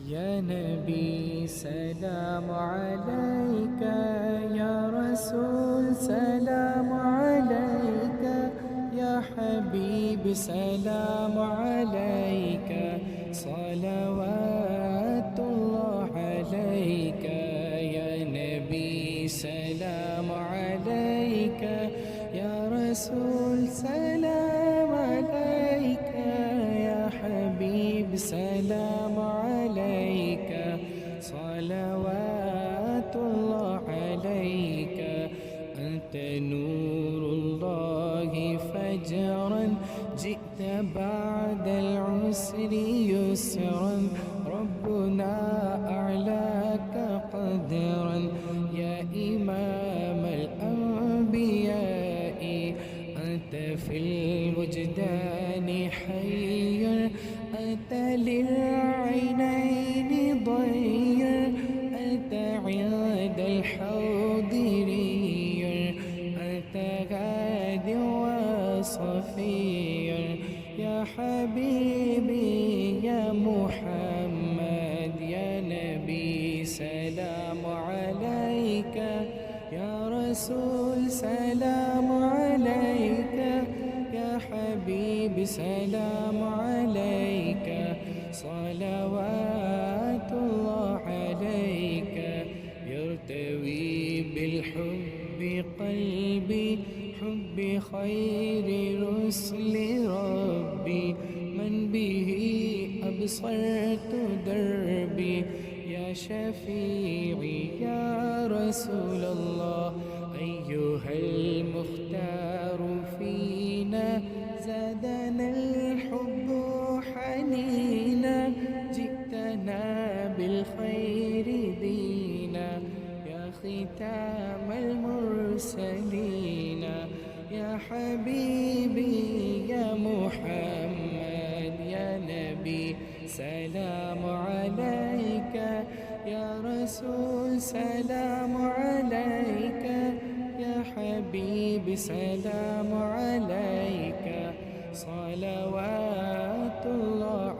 يا نبي سلام عليك، يا رسول سلام عليك، يا حبيب سلام عليك، صلوات الله عليك. يا نبي سلام عليك، يا رسول سلام عليك، يا حبيب سلام عليك، صلوات الله عليك. أنت نور الله فجرا، جئت بعد العسر يسرا، ربنا أعلاك قدرا، يا إمام الأنبياء. أنت في الوجدان حي، أنت للعينين ضي، أنت عند الحاضرين، أنت غاد وصفي. يا حبيبي يا محمد، يا نبي سلام عليك، يا رسول سلام عليك، يا حبيبي سلام عليك، صلوات الله عليك. يرتوي بالحب قلبي، حب خير رسل ربي، من به أبصرت دربي. يا شفيعي يا رسول الله، أيها المختار فينا، زادنا الحب حنينا، جئتنا بالخير دينا، يا ختام المرسلين. يا حبيبي يا محمد، يا نبي سلام عليك، يا رسول سلام عليك، يا حبيبي سلام عليك، صلوات الله